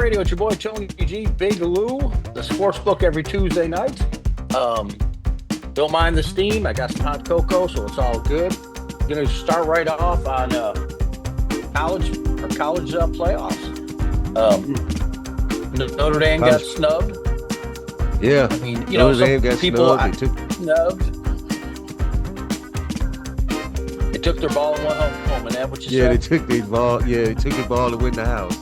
Radio. It's your boy Tony G, Big Lou, the sports book every Tuesday night. Don't mind the steam. I got some hot cocoa, so it's all good. Going to start right off on college playoffs. Notre Dame got snubbed. Yeah, I mean, Notre Dame got people snubbed. They took their ball and went home. And that what you said? They took their ball. Yeah, they took their ball and went in the house.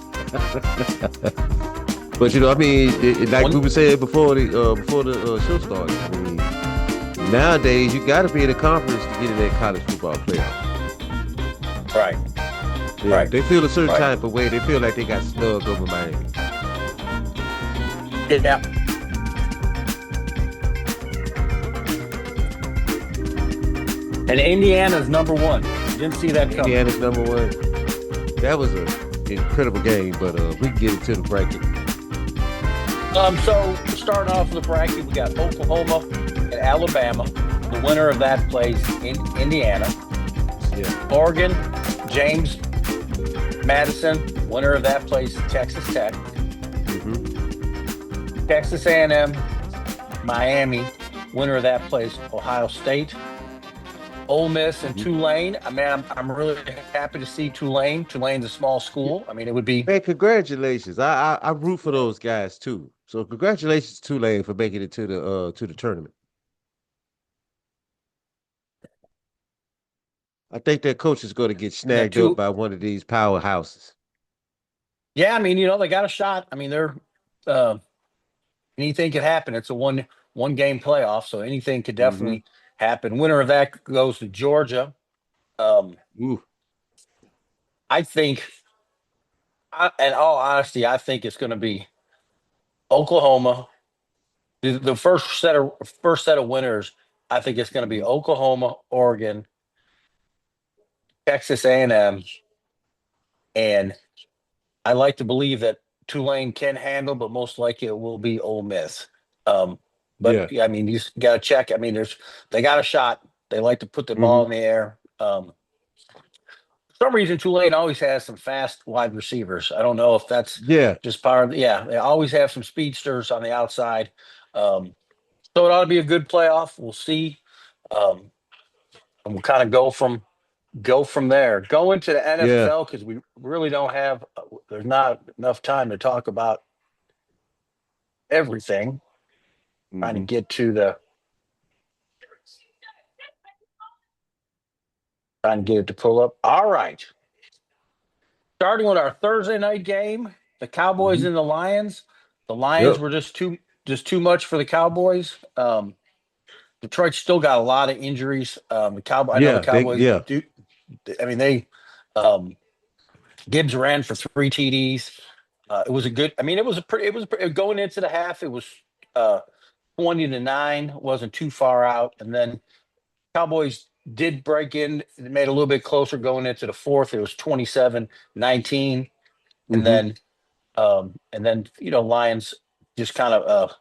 But I mean, we were saying before the show started. I mean, nowadays you got to be in a conference to get in that college football playoff. Right. Yeah, right. They feel a certain type of way. They feel like they got snubbed over Miami. Yeah. And Indiana's number one. Didn't see that coming. Indiana's number one. That was an incredible game, but we can get into the bracket. So starting off with the bracket, we got Oklahoma and Alabama. The winner of that plays in Indiana. Yeah. Oregon, James Madison. Winner of that plays Texas Tech. Mm-hmm. Texas A&M, Miami. Winner of that plays Ohio State. Ole Miss and Tulane. I mean, I'm really happy to see Tulane. Tulane's a small school. I mean, it would be. Man, congratulations! I root for those guys too. So congratulations, Tulane, for making it to the tournament. I think their coach is going to get snagged up by one of these powerhouses. Yeah, I mean, they got a shot. I mean, they're anything could happen. It's a one game playoff, so anything could definitely happen. Winner of that goes to Georgia. I think, in all honesty, I think it's going to be Oklahoma. The first set of winners, I think it's going to be Oklahoma, Oregon, Texas A&M, and I like to believe that Tulane can handle, but most likely it will be Ole Miss. But yeah, I mean, you got to check. I mean, they got a shot. They like to put the ball in the air. For some reason, Tulane always has some fast wide receivers. I don't know if that's just part of they always have some speedsters on the outside. So it ought to be a good playoff. We'll see. And we'll kind of go from there. Go into the NFL because we really don't have. There's not enough time to talk about everything. Trying to get to trying to get it to pull up. All right. Starting with our Thursday night game, the Cowboys and the Lions. The Lions were just too much for the Cowboys. Detroit still got a lot of injuries. The Cowboys do. I mean, they Gibbs ran for 3 TDs. It was a good. I mean, it was going into the half. It was 20-9. Wasn't too far out, and then Cowboys did break in. It made it a little bit closer going into the fourth. It was 27-19, and then Lions just kind of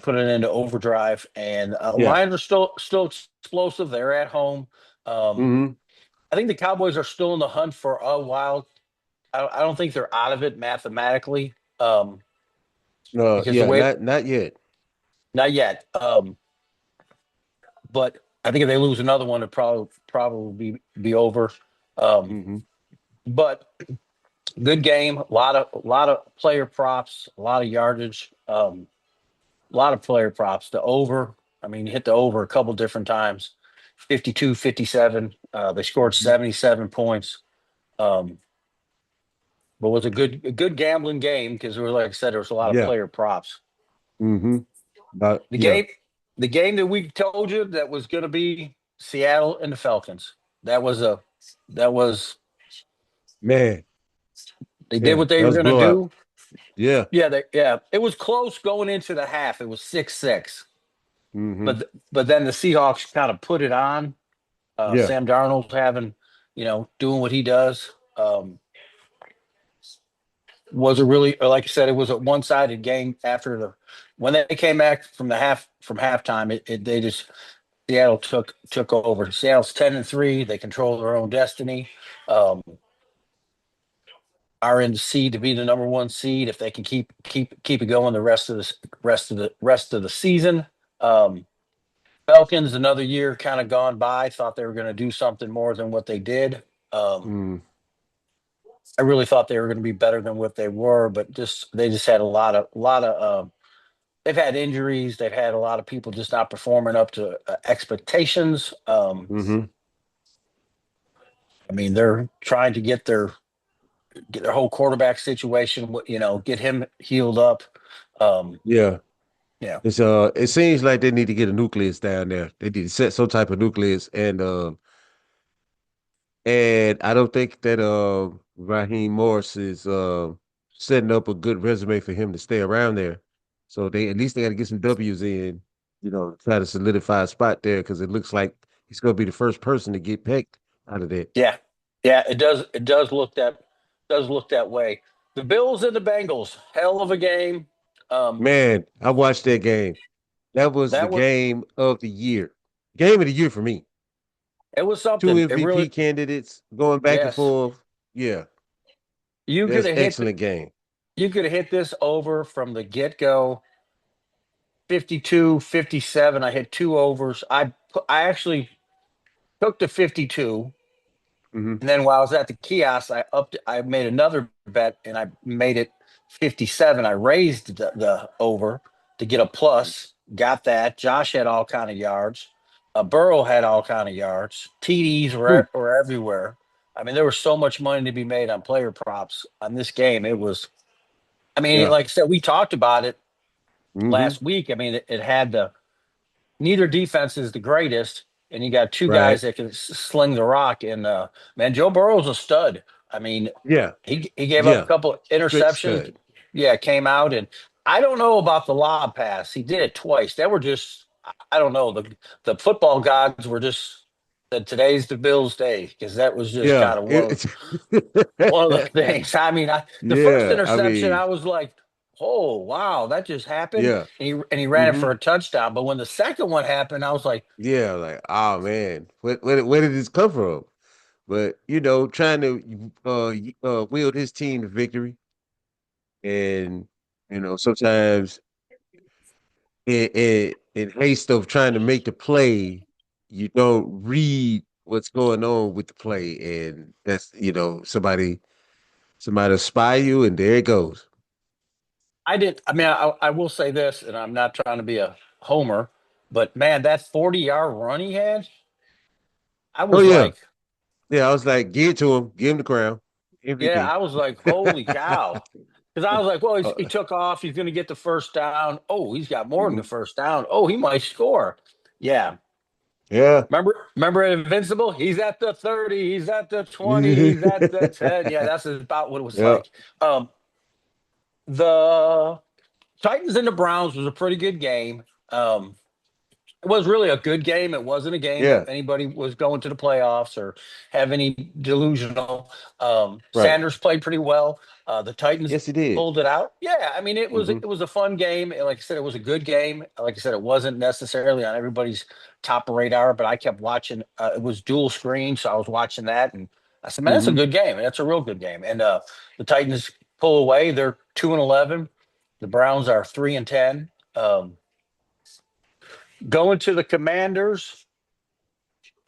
put it into overdrive. And Lions are still explosive. They're at home. I think the Cowboys are still in the hunt for a wild. I don't think they're out of it mathematically. Not yet. Not yet. But I think if they lose another one, it probably be over. But good game. A lot of player props. A lot of yardage. A lot of player props. The over. I mean, you hit the over a couple different times. 52, 57. They scored 77 points. But it was a good gambling game because like I said, there was a lot of player props. But the game that we told you that was going to be Seattle and the Falcons. That was man. They did what they were going to do. Yeah. It was close going into the half. It was 6-6. But then the Seahawks kind of put it on. Sam Darnold doing what he does. Was a really, like I said, it was a one-sided game when they came back from halftime. Seattle took over. Seattle's 10-3. They control their own destiny. are in the seed to be the number one seed if they can keep it going the rest of the season. Um, Falcons another year kind of gone by. Thought they were going to do something more than what they did. Um, Mm, I really thought they were going to be better than what they were, but they just had a lot of. They've had injuries. They've had a lot of people just not performing up to expectations. mm-hmm. I mean, they're trying to get their whole quarterback situation, get him healed up. Um, Yeah. yeah, It seems like they need to get a nucleus down there. They need to set some type of nucleus, and I don't think that Raheem Morris is setting up a good resume for him to stay around there. So they at least they got to get some W's in, try to solidify a spot there because it looks like he's going to be the first person to get picked out of there. yeah, yeah. It does look that way. The Bills and the Bengals, hell of a game. Um, Man, I watched that game. That was the that was game of the year. Game of the year for me. it was Two something. It really, MVP candidates going back and yes. forth. Yeah, You could that's have hit excellent game. you could have hit this over from the get go. 52, 57. I hit two overs. I actually took the 52. Hmm. And then while I was at the kiosk, I made another bet and I made it 57. I raised the over to get a plus. Got that. Josh had all kind of yards. Burrow had all kind of yards. TDs were everywhere. I mean, there was so much money to be made on player props on this game. It was, I mean, Yeah. like I said, we talked about it Hmm. last week. I mean, it had the neither defense is the greatest, and you got two guys Right. that can sling the rock. And man, Joe Burrow's a stud. I mean, Yeah. he gave up a Yeah. couple of Straight interceptions. stud. Yeah, came out and I don't know about the lob pass. He did it twice. They were just I don't know. The football gods were just that today's the Bills' day because that was just Yeah. kind of one of the things. I mean, the first Yeah. I interception, mean, I was like, "Oh wow, that just happened," yeah. and he ran it Hmm. for a touchdown. But when the second one happened, I was like, Yeah. Like, oh man, where did this come from? But trying to wield his team to victory, and sometimes in haste of trying to make the play, you don't read what's going on with the play, and that's somebody spy you, and there it goes. "I did." I mean, I will say this, and I'm not trying to be a homer, but man, that 40-yard run he had, I Oh was yeah, like, yeah. I was like, give it to him, give him the crown, yeah, MVP. I was like, "Holy cow." Because I was like, well, he Uh, took off. He's going to get the first down. Oh, he's got more than the mhm. first down. Oh, he might score. Yeah. Yeah. Remember Invincible? He's at the 30. He's at the 20. He's at the 10. Yeah, that's about what it was Yeah. like. The Titans and the Browns was a pretty good game. It was really a good game. It wasn't a game that Yeah. anybody was going to the playoffs or have any delusional. Right. Sanders played pretty well. The Titans Yes, he did. pulled it out. Yeah, I mean it was Hmm. it was a fun game. And like I said, it was a good game. Like I said, it wasn't necessarily on everybody's top radar, but I kept watching. It was dual screen, so I was watching that, and I said, "Man, that's a Hmm. good game. That's a real good game." And the Titans pull away. They're 2-11. The Browns are 3-10. Going to the Commanders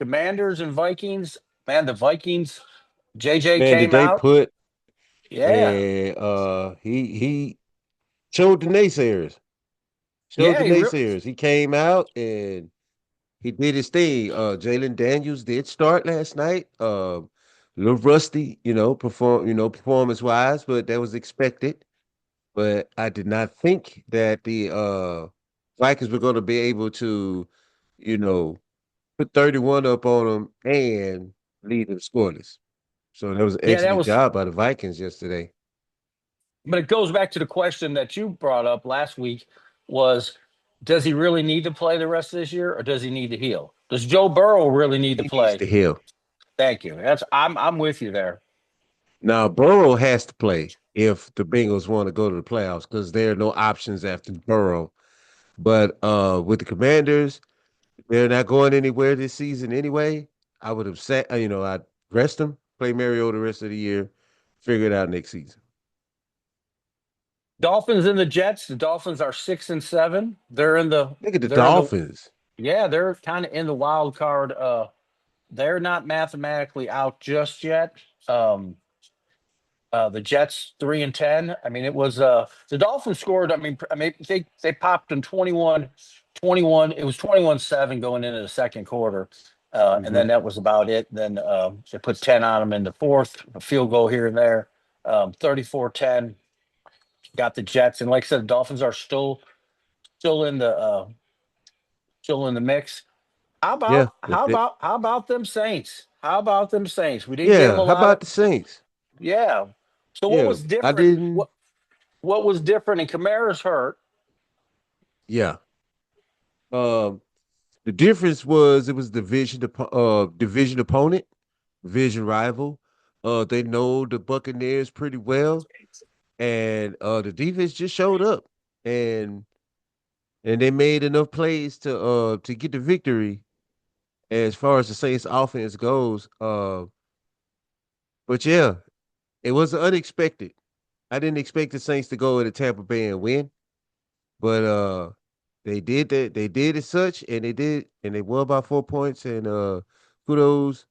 and Vikings. Man, the Vikings. JJ Man, did came they out. put Yeah, man? He showed the naysayers. Showed yeah. the naysayers. He came out and he did his thing. Jalen Daniels did start last night. A little rusty, performance wise, but that was expected. But I did not think that the Vikings were going to be able to, you know, put 31 up on them and lead them scoreless. So that was an Yeah, that excellent was. job by the Vikings yesterday. But it goes back to the question that you brought up last week: was does he really need to play the rest of this year, or does he need to heal? Does Joe Burrow really need to He needs play? to heal. Thank you. I'm with you there. Now, Burrow has to play if the Bengals want to go to the playoffs because there are no options after Burrow. But with the Commanders, they're not going anywhere this season anyway. I would have said, I'd rest them, play Mario the rest of the year, figure it out next season. Dolphins and the Jets. The Dolphins are 6-7. They're in the Look at the they're in the Dolphins. yeah, they're kind of in the wild card. They're not mathematically out just yet. Um, the Jets 3-10. I mean, it was the Dolphins scored. I mean, they popped in 21. It was 21-7 going into the second quarter. And Hmm. then that was about it. Then they put 10 on them in the fourth, a field goal here and there. 34-10 got the Jets. And like I said, the Dolphins are still in the mix. How Yeah, about how about how about them Saints? How about them Saints? We didn't give them yeah. a How lot of about the Saints? yeah. So what Yeah, was I different? didn't. What was different? And Kamara's hurt. Yeah. Um, the difference was it was division opponent, division rival. They know the Buccaneers pretty well, and the defense just showed up, and they made enough plays to get the victory. As far as the Saints offense goes, but yeah, it was unexpected. I didn't expect the Saints to go into Tampa Bay and win, but they did that. They did as such, and they won by 4 points. And kudos,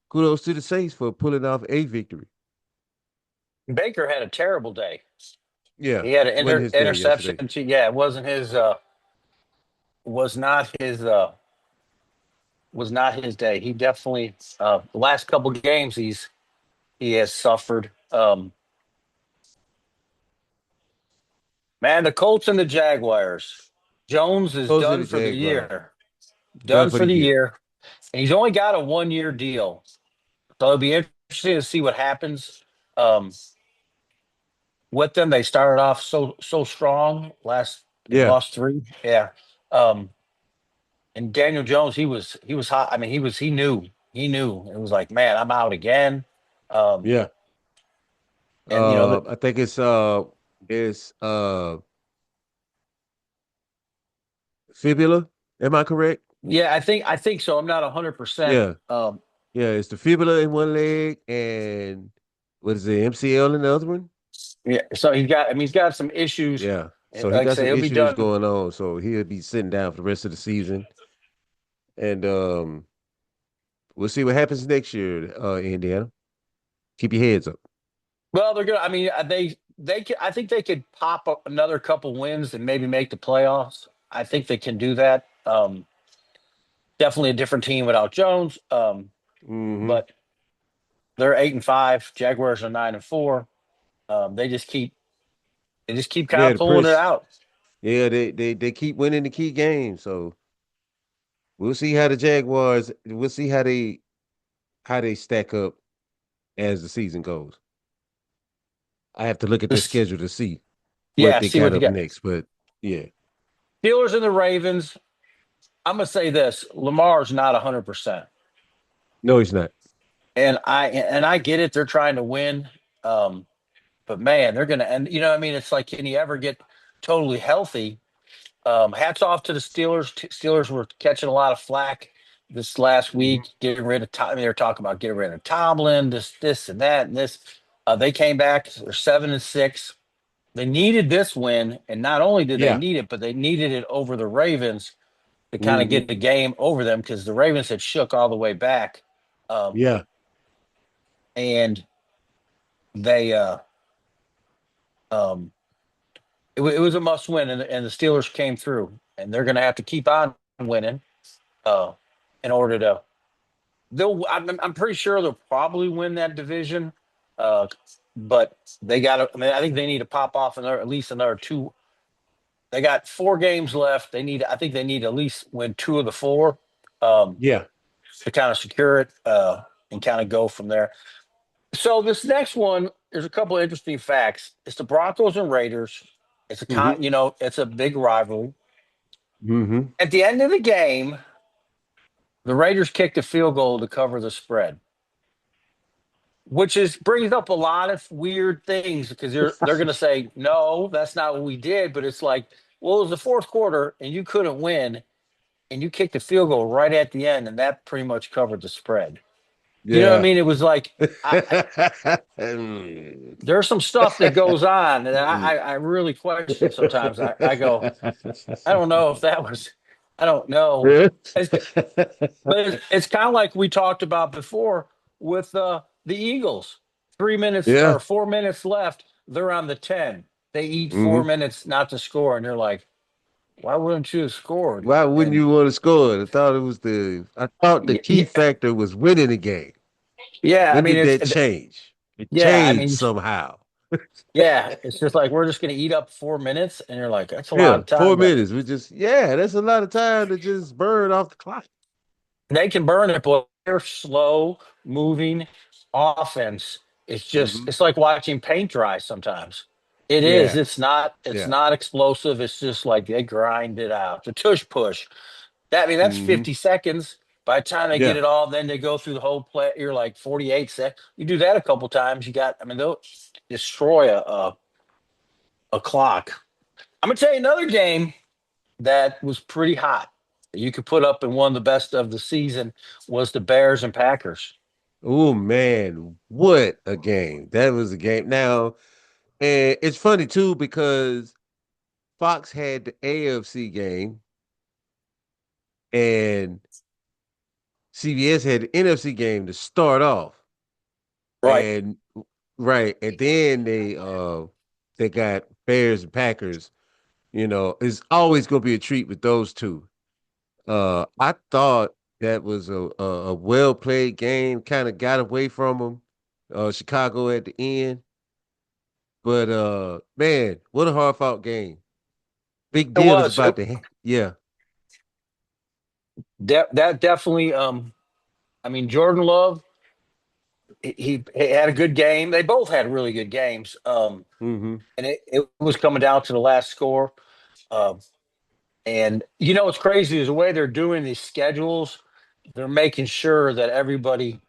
kudos to the Saints for pulling off a victory. Baker had a terrible day. Yeah, He had an wasn't his day interception. yesterday. Yeah, it wasn't his. Was not his. Was not his day. He definitely. The last couple games, he has suffered. Man, the Colts and the Jaguars. Jones is Those are done the for the Jaguars. year. Done Done for for the the year. year. And he's only got a 1 year deal. So it'll be interesting to see what happens um, with them. They started off so strong. They Yeah, lost three. Yeah. Um, and Daniel Jones, he was hot. I mean, he knew it was like, man, I'm out again. Um, yeah. and you know that. I think it's fibula. Am I correct? Yeah, I think so. I'm not 100%. Yeah, yeah. It's the fibula in one leg, and what is it? MCL in the other one. Yeah, so he's got some issues. Yeah. So he Like I got say, some he'll be issues done. going on. So he'll be sitting down for the rest of the season. And we'll see what happens next year, Indiana. Keep your heads up. Well, they're gonna. I mean, I think they could pop up another couple wins and maybe make the playoffs. I think they can do that. Definitely a different team without Jones. Hmm. But they're 8-5. Jaguars are 9-4. They just keep kind Yeah, of the pulling it press. out. Yeah, they keep winning the key games. So we'll see how the Jaguars. We'll see how they stack up as the season goes. I have to look at their This, schedule to see what yeah. they See got what they up got. next. But yeah, Steelers and the Ravens. I'm gonna say this: Lamar's not 100%, no, he's not. and I get it. They're trying to win. Um, but man, they're gonna and I mean, it's like, can you ever get totally healthy? Hats off to the Steelers. Steelers were catching a lot of flack this last Mhm. week, getting rid of Tom. They were talking about getting rid of Tomlin, this, and that, and this. They came back. They're 7-6. They needed this win, and not only did they Yeah. need it, but they needed it over the Ravens to kind of Hmm. get the game over them because the Ravens had shook all the way back, um, Yeah. and they um, it was a must win, and the Steelers came through, and they're going to have to keep on winning uh, in order to. I'm pretty sure they'll probably win that division, uh, but they got to. I mean, I think they need to pop off another at least another two. They got 4 games left. I think they need to at least win 2 of the 4 um, Yeah. to kind of secure it and kind of go from there. So this next one, there's a couple of interesting facts. It's the Broncos and Raiders. Hmm. It's a big rivalry. Hmm. At the end of the game, the Raiders kicked a field goal to cover the spread, which is brings up a lot of weird things because they're going to say no, that's not what we did. But it's like, well, it was the fourth quarter and you couldn't win, and you kicked a field goal right at the end, and that pretty much covered the spread. You know what I Yeah. mean? It was like Mm. there's some stuff that goes on that I really question sometimes. I go, I don't know if that was, I don't know. It's, but it's kind of like we talked about before with the Eagles. 3 minutes or Yeah. 4 minutes left. They're on the 10. They eat four Hmm. minutes not to score. And you're like, why wouldn't you have scored? Why wouldn't And you want to score? I thought the key yeah, factor was winning the game. yeah, I When mean, did that change? It yeah, I changed mean, somehow. yeah, it's just like we're just going to eat up 4 minutes. And you're like, that's a lot Yeah, of four time to, minutes. Yeah, that's a lot of time to just burn off the clock. they can burn it, but they're slow moving offense. It's just Hmm. it's like watching paint dry sometimes. It is. Yeah, It's yeah. not explosive. It's just like they grind it out. The tush push. That I mean that's Hmm. 50 seconds. By the time they get Yeah. it all, then they go through the whole play. You're like 48 seconds. You do that a couple times, you got. I mean they'll destroy a clock. I'm gonna tell you another game that was pretty hot. You could put up in one of the best of the season was the Bears and Packers. Oh man, what a game. That was a game. Now, and it's funny too because Fox had the AFC game and CBS had the NFC game to start off. Right. And right, and then they got Bears and Packers. It's always gonna be a treat with those two. I thought that was a well played game, kind of got away from them. Chicago at the end. But man, what a hard fought game. Big It deal is was. about to yeah. That definitely. I mean, Jordan Love. He had a good game. They both had really good games. Hmm. And it was coming down to the last score. Um, and you know what's crazy is the way they're doing these schedules. They're making sure that everybody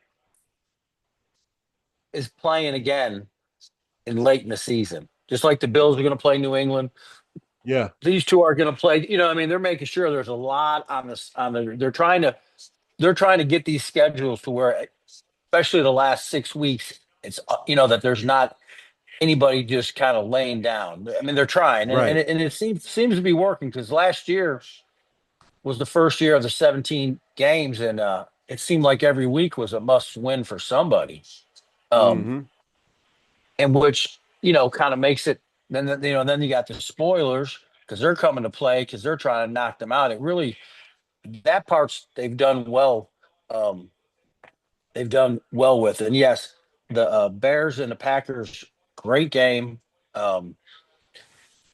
is playing again in late in the season. Just like the Bills are going to play New England, Yeah. these two are going to play. You know, I mean, they're making sure there's a lot on this. On the, they're trying to get these schedules to where, especially the last 6 weeks, it's that there's not anybody just kind of laying down. I mean, they're trying, Right. and it seems to be working because last year was the first year of the 17 games, and it seemed like every week was a must win for somebody. Um, Hmm. and which kind of makes it. Then you got the spoilers because they're coming to play because they're trying to knock them out. It really that part's they've done well. Um, they've done well with it. And yes, the Bears and the Packers, great game. Um,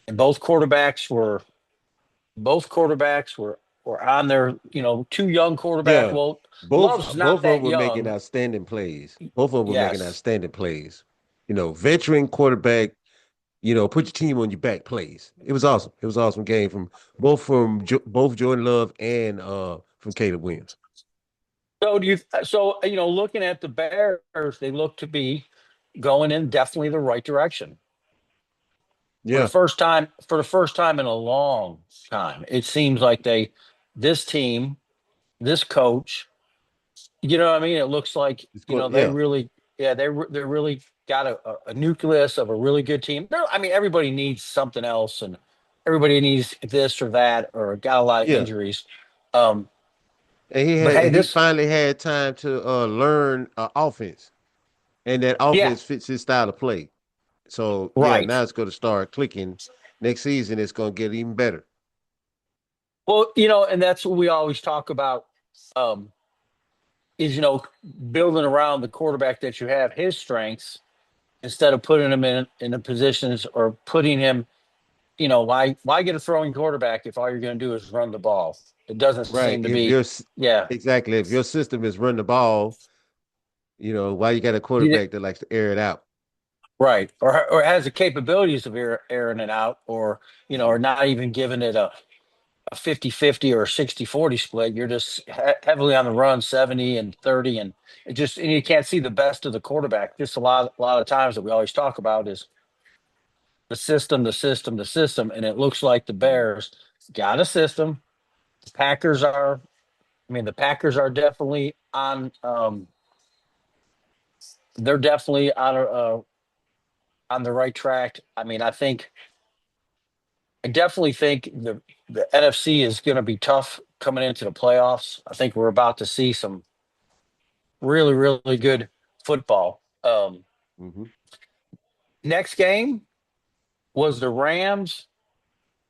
and both quarterbacks were on their two young quarterback. Yeah. Well, Both Love's both not of them that were making young. outstanding plays. Both of them were making Yes. outstanding plays. Veteran quarterback, put your team on your back plays. It was awesome. It was an awesome game both Jordan Love and from Caleb Williams. Looking at the Bears, they look to be going in definitely the right direction. Yeah. For the first time in a long time, it seems like this team, this coach, you know what I mean? It looks like, It's going they yeah. really, yeah, they really got a nucleus of a really good team. I mean, everybody needs something else, and everybody needs this or that, or got a lot of Yeah. injuries. Um, And he but had hey, he this, finally had time to learn offense. And that yeah, offense fits his style of play. So yeah, right. now it's gonna start clicking. Next season it's gonna get even better. Well, and that's what we always talk about. Um, is building around the quarterback that you have his strengths instead of putting him in the positions or putting him. Why get a throwing quarterback if all you're going to do is run the ball? It doesn't Right. seem to If be. your Yeah, exactly if your system is run the ball, why you got a you quarterback that likes to air it out? right, or has the capabilities of airing it out, or not even giving it a 50-50 or a 60-40 split. You're just heavily on the run, 70 and 30, and you can't see the best of the quarterback. Just a lot of times that we always talk about is the system, the system, the system, and it looks like the Bears got a system. The Packers are, I mean, the Packers are definitely on. they're definitely on the right track. I mean, I definitely think the NFC is going to be tough coming into the playoffs. I think we're about to see some really, really good football. Hmm. Next game was the Rams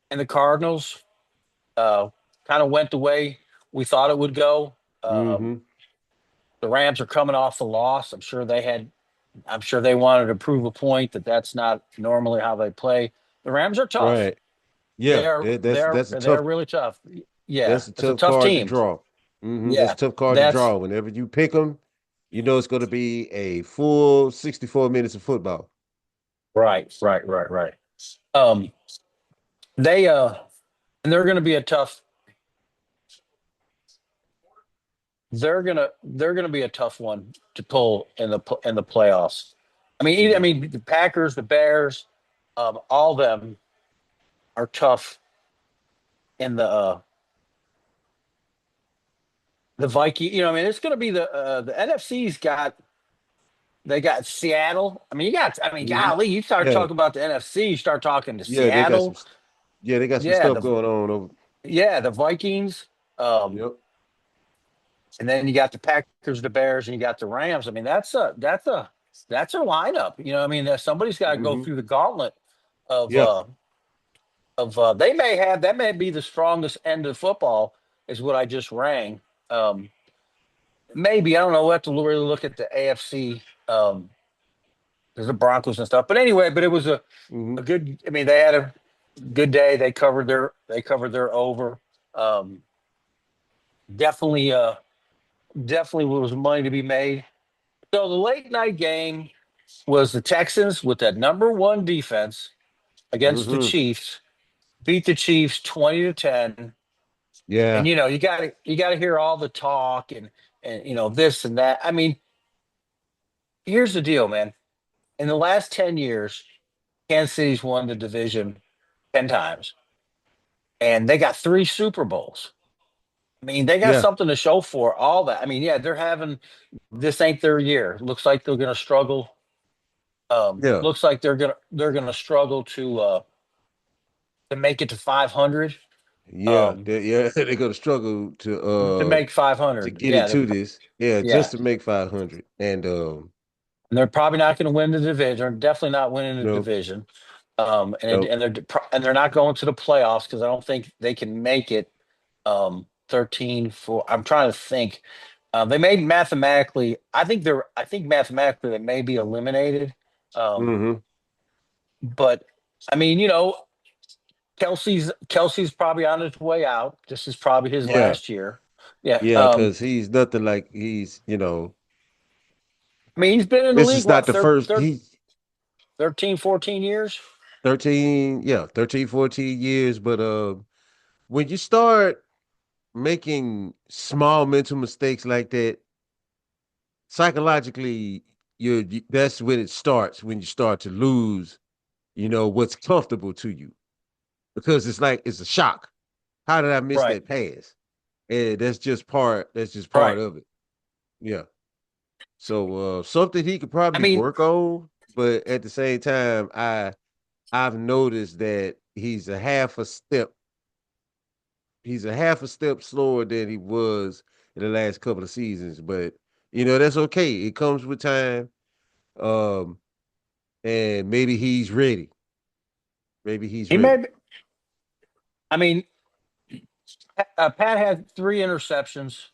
and the Cardinals. Uh, Kind of went the way we thought it would go. Hmm. The Rams are coming off the loss. I'm sure they wanted to prove a point that that's not normally how they play. The Rams are tough. Right. Yeah. That's a They're tough really tough. Yeah, that's a it's a tough tough card to team. draw. That's Yeah, a tough card to that's draw. Whenever you pick them, you know it's going to be a full 64 minutes of football. right, right, right, right. Um, they and they're going to be a tough. They're gonna be a tough one to pull in the playoffs. I Mhm. mean the Packers, the Bears, all of them are tough in the Viking. You know, I mean, it's going to be the NFC's got they got Seattle. I mean, Mhm. golly, you start Yeah. talking about the NFC, you start talking to Yeah, they got some Seattle. yeah, they got some Yeah, stuff going on over. the Vikings. Yep. And then you got the Packers, the Bears, and you got the Rams. I mean, that's a lineup. You know, I mean, somebody's got to go Hmm. through the gauntlet of Yeah. uh they may have that may be the strongest end of football is what I just rang. Um, Maybe I don't know. We'll have to really look at the AFC. There's the Broncos and stuff, but anyway, but it was Hmm. a good. I mean, they had a good day. They covered their over. Um, definitely, definitely was money to be made. So the late night game was the Texans with that number one defense against the Hmm. Chiefs, beat the Chiefs 20-10. And Yeah. you gotta hear all the talk and this and that. I mean, here's the deal, man. In the last 10 years, Kansas City's won the division 10 times and they got three Super Bowls. I mean, they got Yeah. something to show for all that. I mean, yeah, they're having this ain't their year. Looks like they're gonna struggle. Yeah. Looks like they're gonna struggle to make it to 500. Yeah. Um, Yeah. They're gonna struggle to make to 500. get into this. Yeah, Yeah, just to make 500. And and they're probably not going to win the division. They're definitely not winning the no, division. no. And they're not going to the playoffs because I don't think they can make it. 13 for. I'm trying to think. They may mathematically. I think mathematically they may be eliminated. Um, Hmm. but I mean, Kelsey's probably on his way out. This is probably his Yeah. last year. Yeah. Yeah, because he's nothing like I mean, he's been in the this league, is not what, the first he 13, 14 years? 13, yeah, 13, 14 years. But when you start making small mental mistakes like that, psychologically, that's when it starts, when you start to lose, what's comfortable to you. Because it's like it's a shock. How did I miss Right. that pass? And that's just part Right. of it. Yeah. So something he could I probably mean, work on, but at the same time, I've noticed that he's a half a step slower than he was in the last couple of seasons. But that's okay. It comes with time. Um, and maybe he's ready. Maybe he's he may. ready. Be, I mean, Pat had three interceptions,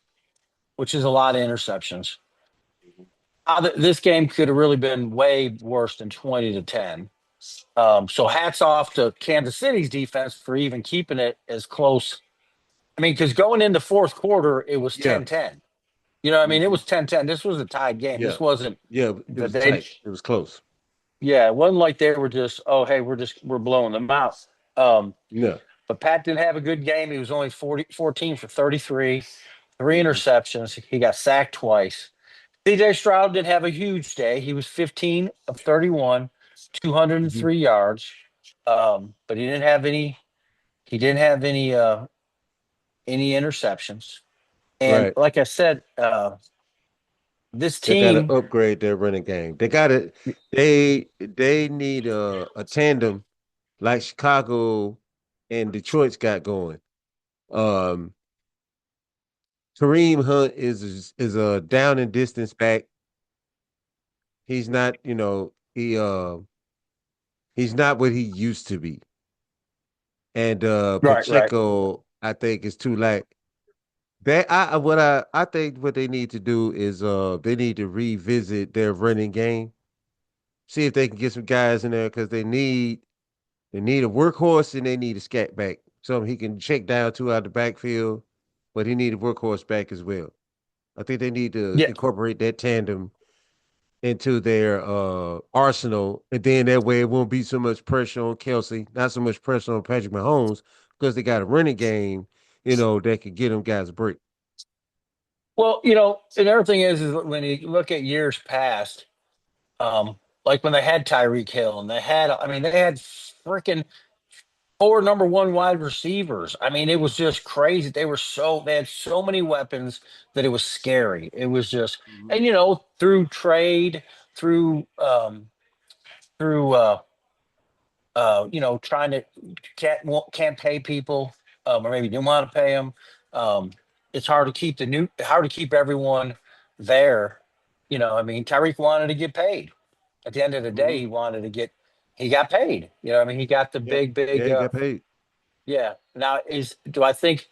which is a lot of interceptions. This game could have really been way worse than 20-10. So hats off to Kansas City's defense for even keeping it as close. I mean, because going into fourth quarter, it was Yeah. 10-10. You know, what I mean, it Mhm. was 10-10. This was a tied game. Yeah. This wasn't Yeah. It that was they, tight. It was close. yeah, it wasn't like they were just, oh, hey, we're blowing them out. Um, Yeah. but Pat didn't have a good game. He was only 14 for 33, three Mhm. interceptions. He got sacked twice. CJ Stroud didn't have a huge day. He was 15 of 31, Mhm. 203 yards. But he didn't have any interceptions. And Right. like I said, this They got to team, upgrade their running game. They need a tandem like Chicago and Detroit's got going. Um, Kareem Hunt is a down and distance back. He's not, he's not what he used to be. And right, right, Pacheco, I think, is too light. I think what they need to do is they need to revisit their running game. See if they can get some guys in there because they need a workhorse and they need a scat back. So he can check down two out of the backfield, but he need a workhorse back as well. I think they need to yeah. incorporate that tandem into their arsenal, and then that way it won't be so much pressure on Kelsey, not so much pressure on Patrick Mahomes, because they got a running game, that could get them guys a break. Well, another thing is when you look at years past, um, like when they had Tyreek Hill and they had freaking four number one wide receivers. I mean, it was just crazy. They had so many weapons that it was scary. It was just, Mhm. and through trade, through, through, trying to can't pay people, or maybe didn't want to pay them. Um, it's hard to keep everyone there. I mean, Tyreek wanted to get paid. At the end of the day, Mhm. he got paid. I mean, he got the Yeah, big, yeah, big, he got paid. yeah. Now do I think,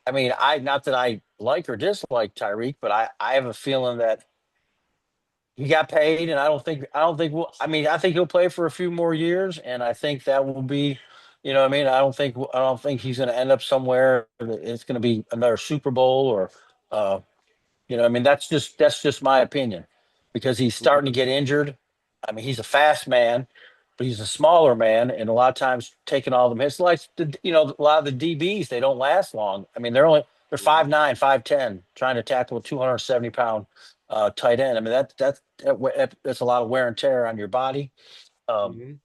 I mean, not that I like or dislike Tyreek, but I have a feeling that he got paid, and I mean, I think he'll play for a few more years, and I think that will be, what I mean. I don't think he's going to end up somewhere that it's going to be another Super Bowl or, uh, I mean, that's just my opinion, because he's starting to Mhm. get injured. I mean, he's a fast man, but he's a smaller man, and a lot of times taking all the hits. Like a lot of the DBs, they don't last long. I mean, they're Mhm. 5'9", 5'10", trying to tackle a 270 pound tight end. I mean, that's a lot of wear and tear on your body. Um, Mhm.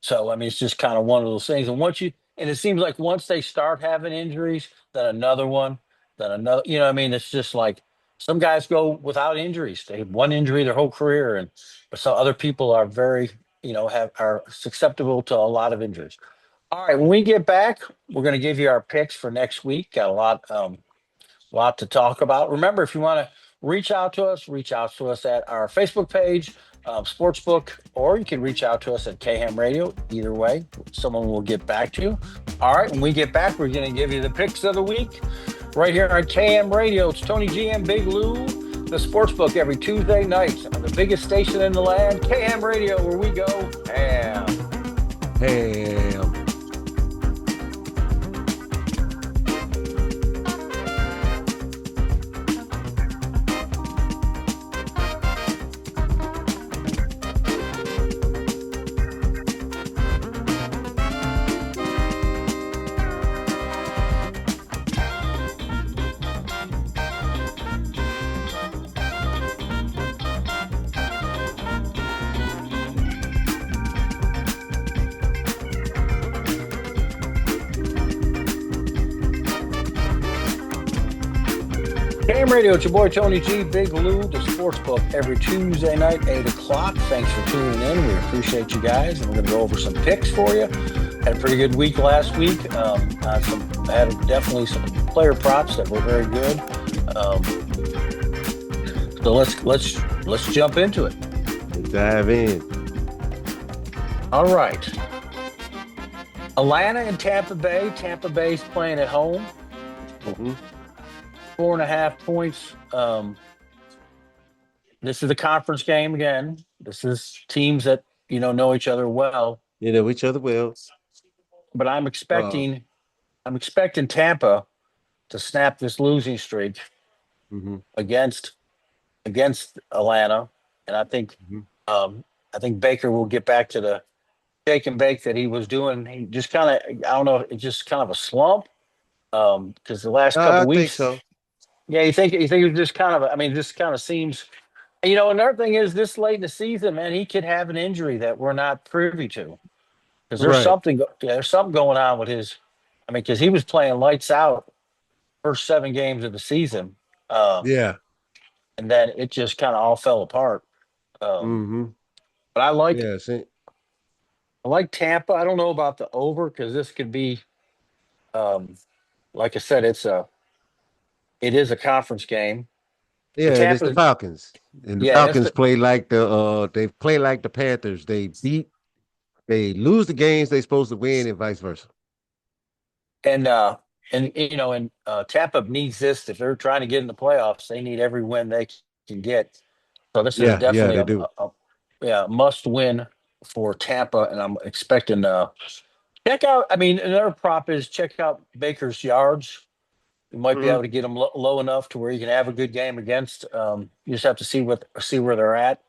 so I mean, it's just kind of one of those things. And it seems like once they start having injuries, then another one, then another. I mean, it's just like some guys go without injuries. They have one injury their whole career, and but some other people are very, are susceptible to a lot of injuries. All right, when we get back, we're going to give you our picks for next week. Got a lot to talk about. Remember, if you want to reach out to us at our Facebook page, Sportsbook, or you can reach out to us at KHAM Radio. Either way, someone will get back to you. All right, when we get back, we're going to give you the picks of the week right here on KM Radio. It's Tony G and Big Lou, the Sportsbook, every Tuesday night on the biggest station in the land, KM Radio, where we go ham. Ham. KM Radio, it's your boy Tony G, Big Lou, the Sportsbook, every Tuesday night, 8 o'clock. Thanks for tuning in. We appreciate you guys, and we're going to go over some picks for you. Had a pretty good week last week. I had definitely some player props that were very good. Um, so let's jump into it. Let's dive in. All right, Atlanta and Tampa Bay. Tampa Bay's playing at home. Mhm. 4.5 points. This is a conference game again. This is teams that know each other well. You know each other well. But Uh, I'm expecting Tampa to snap this losing streak mhm. against Atlanta, and Mhm. I think Baker will get back to the shake and bake that he was doing. He just kind of, I don't know, it's just kind of a slump, because the last I couple think weeks. so. Yeah, you think it just kind of, I mean, this kind of seems. Another thing is this late in the season, man, he could have an injury that we're not privy to, because Right. there's something going on with his. I mean, because he was playing lights out first 7 games of the season, uh, Yeah. and then it just kind of all fell apart. Um, Mm-hmm. but Yeah. See, I like Tampa. I don't know about the over because this could be, um, like I said, it is a conference game. And yeah, and it's the Tampa, Falcons. And the yeah, that's Falcons the play like they play like the Panthers. They lose the games they supposed to win and vice versa. and Tampa needs this if they're trying to get in the playoffs. They need every win they can get. So this is Yeah, yeah, definitely they do. yeah, must win for Tampa, and I'm expecting check out. I mean, another prop is check out Baker's yards. You might be Mm-hmm. able to get them low enough to where you can have a good game against. You just have to see where they're at.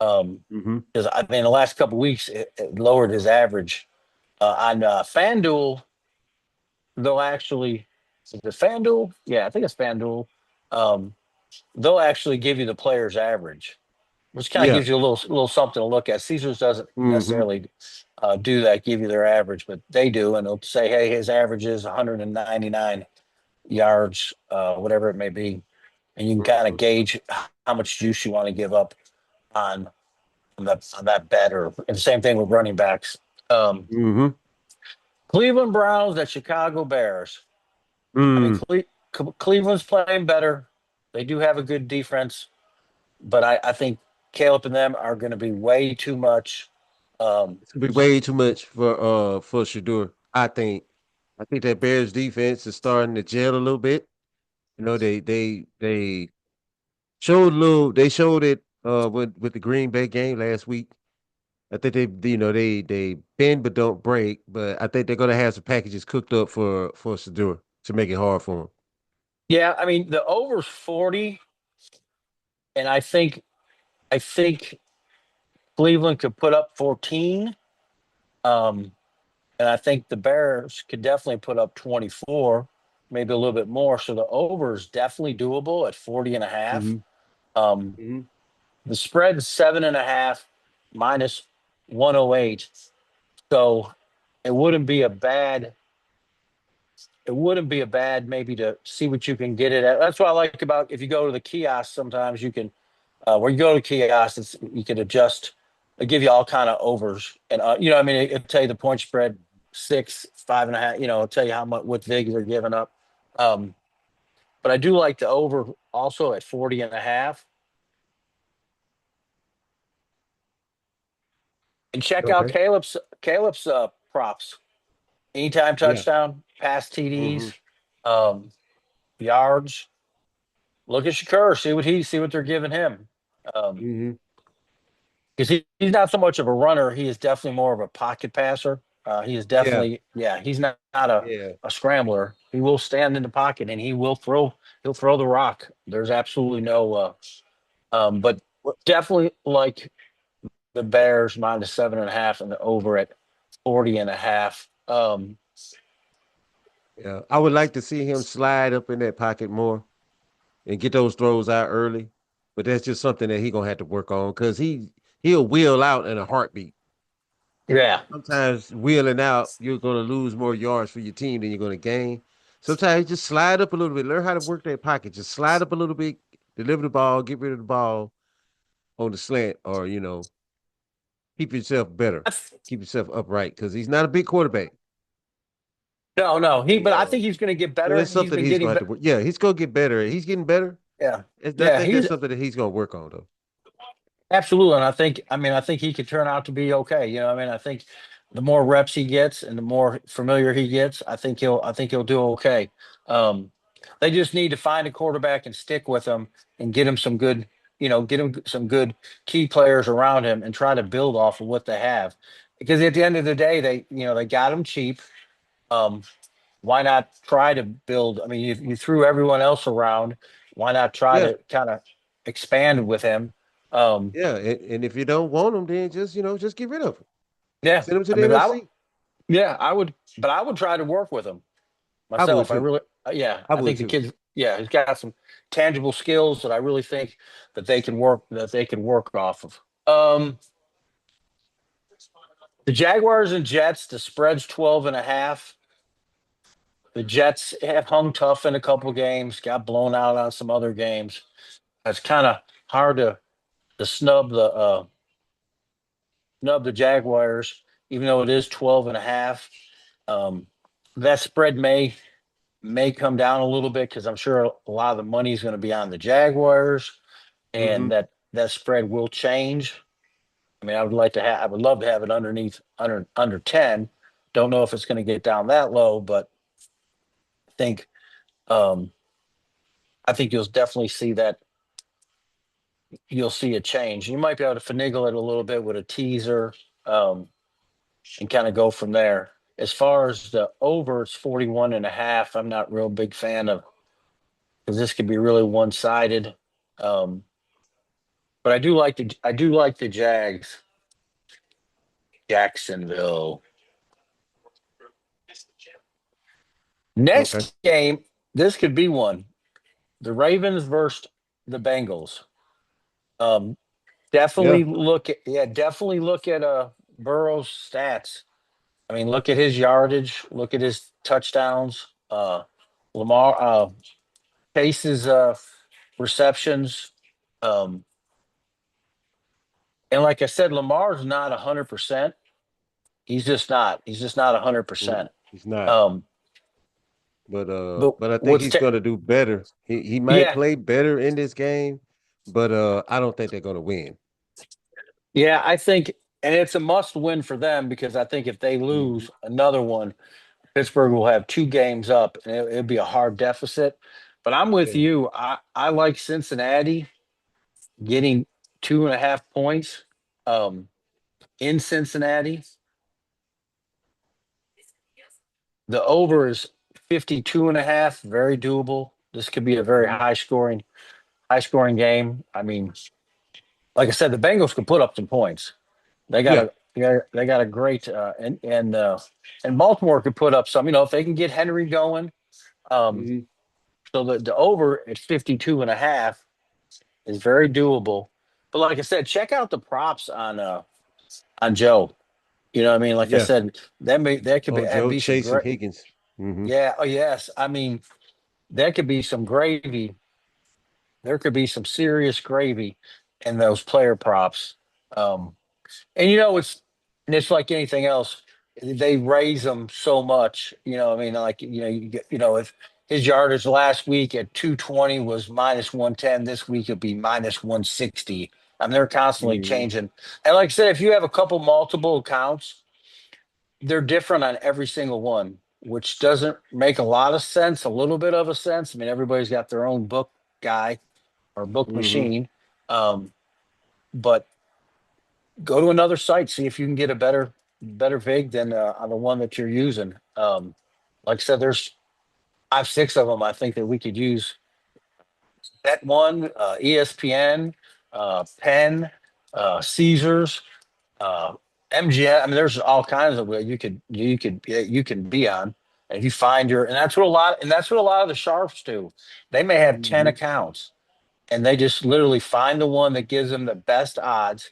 Mm-hmm. Because I mean, the last couple of weeks it lowered his average on FanDuel. They'll actually is it FanDuel? Yeah, I think it's FanDuel. Um, they'll actually give you the player's average, which kind of Yeah. gives you a little something to look at. Caesars doesn't Mm-hmm. necessarily do that, give you their average, but they do, and they'll say, hey, his average is 199 yards, whatever it may be, and you can kind of Mm-hmm. gauge how much juice you want to give up on on that bet. Or and the same thing with running backs. Um, Mm-hmm. Cleveland Browns at Chicago Bears. I mean, Mm. Cleveland's playing better. They do have a good defense, but I think Caleb and them are going to be way too much. Um, It's gonna be way too much for Shador. I think that Bears defense is starting to gel a little bit. You know, they showed a little they showed it with the Green Bay game last week. I think they bend but don't break, but I think they're gonna have some packages cooked up for Shador to make it hard for him. yeah, I mean the over's 40, and I think Cleveland could put up 14. Um, and I think the Bears could definitely put up 24, maybe a little bit more. So the over is definitely doable at 40 and a half. Mm-hmm. Um, Mm-hmm. the spread is 7.5 minus 108. So it wouldn't be a bad it wouldn't be a bad maybe to see what you can get it at. That's what I like about if you go to the kiosk. Sometimes you can where you go to kiosk, you can adjust. They give you all kind of overs, and I mean, it'll tell you the point spread 6, 5.5. It'll tell you how much what vig they're giving up. Um, but I do like the over also at 40 and a half. And check out Okay. Caleb's props. Anytime Yeah. touchdown, pass Mm-hmm. TDs, um, yards. Look at Shakur. See what they're giving him. Mm-hmm. Because he's not so much of a runner. He is definitely more of a pocket passer. He is Yeah. definitely, yeah, he's not Yeah. a scrambler. He will stand in the pocket and he'll throw the rock. There's absolutely no, but What? definitely like the Bears minus 7.5 and the over at 40 and a half. Yeah. I would like to see him slide up in that pocket more and get those throws out early. But that's just something that he gonna have to work on because he'll wheel out in a heartbeat. Yeah. Sometimes wheeling out, you're gonna lose more yards for your team than you're gonna gain. Sometimes just slide up a little bit, learn how to work that pocket. Just slide up a little bit, deliver the ball, get rid of the ball on the slant, or keep yourself better, keep yourself upright because he's not a big quarterback. No, no. But I think So, he's going to get so better. that's He's something been he's getting gonna have to better. work. Yeah, he's gonna get better. He's getting better. Yeah. I Yeah. think that's something that he's gonna work on though. Absolutely, and I think he could turn out to be okay. I mean, I think the more reps he gets and the more familiar he gets, I think he'll do okay. Um, they just need to find a quarterback and stick with him and get him some good, get him some good key players around him and try to build off of what they have. Because at the end of the day, they got him cheap. Um, why not try to build? I mean, you threw everyone else around. Why not try Yeah, to kind of expand with him? Um, yeah. And if you don't want him, then just get rid of him. Yeah, Send him to I the mean, NFC. I would, but I would try to work with him I would myself. I too. really, yeah, I I would think the too. kid, yeah, he's got some tangible skills that I really think that they can work off of. The Jaguars and Jets, the spread's 12 and a half. The Jets have hung tough in a couple games, got blown out on some other games. it's kind of hard to snub the Jaguars, even though it is 12 and a half. Um, that spread may come down a little bit because I'm sure a lot of the money is going to be on the Jaguars, Hmm. and that spread will change. I mean, I would love to have it under 10. Don't know if it's going to get down that low, but I think um, I think you'll definitely see that you'll see a change. You might be able to finagle it a little bit with a teaser um, and kind of go from there. As far as the over, it's 41 and a half. I'm not real big fan of because this could be really one sided. Um, but I do like the Jags. Jacksonville. Okay. Next game, this could be one. The Ravens versus the Bengals. Um, Yeah. definitely look at Burrow's stats. I mean, look at his yardage, look at his touchdowns. Lamar Chase's receptions. Um, and like I said, Lamar's not 100%. He's just not. He's just not 100%. He's not. Um, but But I think what's he's gonna do better. He might yeah, play better in this game, but I don't think they're gonna win. yeah, I think, and it's a must win for them because I think if they Hmm. lose another one, Pittsburgh will have two games up and it'll be a hard deficit. But I'm with Yeah. you. I like Cincinnati getting 2.5 points in Cincinnati. The over is 52 and a half, very doable. This could be a very Hmm. high scoring game. I mean, like I said, the Bengals could put up some points. They got Yeah. a they got a great and Baltimore could put up some. You know, if they can get Henry going. Um, Hmm. so the over at 52 and a half is very doable. But like I said, check out the props on Joe. You know what I mean? Like I Yeah. said, that could be Oh, that'd Joe be some Chase and great. Higgins. Hmm. Yeah. Oh yes. I mean, that could be some gravy. There could be some serious gravy in those player props. Um, and it's like anything else. They raise them so much. You know, I mean, like if his yardage last week at 220 was -110, this week it'll be -160. I mean, they're constantly Hmm. changing. And like I said, if you have a couple multiple accounts, they're different on every single one, which doesn't make a lot of sense. A little bit of a sense. I mean, everybody's got their own book guy or book Hmm. machine. Um, but go to another site, see if you can get a better vig than on the one that you're using. Like I said, there's 5, 6 of them. I think that we could use that one, ESPN, Penn, Caesars, uh, MGM. I mean, there's all kinds of you can be on. And if you find and that's what a lot of the sharps do. They may have 10 Hmm. accounts and they just literally find the one that gives them the best odds,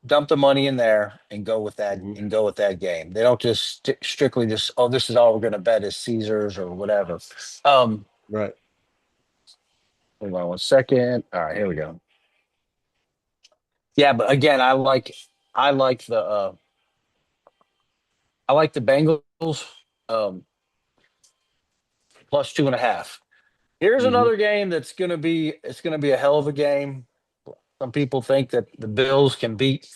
dump the money in there Hmm. and go with that game. They don't just strictly just, oh, this is all we're going to bet is Caesars or whatever. Um, Right. hold on 1 second. All right, here we go. Yeah, but again, I like the Bengals um, plus 2.5. Here's Hmm. another game it's going to be a hell of a game. Some people think that the Bills can beat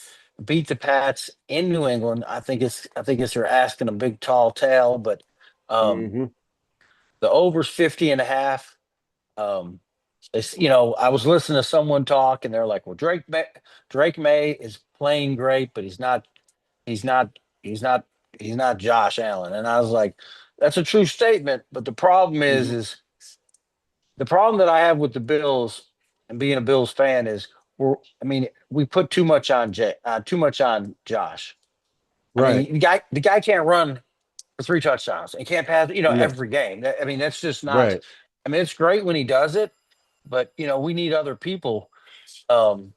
the Pats in New England. I think it's they're asking a big tall tale, but um, Hmm. the over's 50 and a half. Um, I was listening to someone talk and they're like, well, Drake May is playing great, but he's not, he's not, he's not Josh Allen. And I was like, that's a true statement. But the problem Hmm. is the problem that I have with the Bills and being a Bills fan is we put too much on Josh. I Right. mean, the guy can't run for 3 touchdowns and can't pass, No. every game. I mean, that's just not. Right. I mean, it's great when he does it, but we need other people um,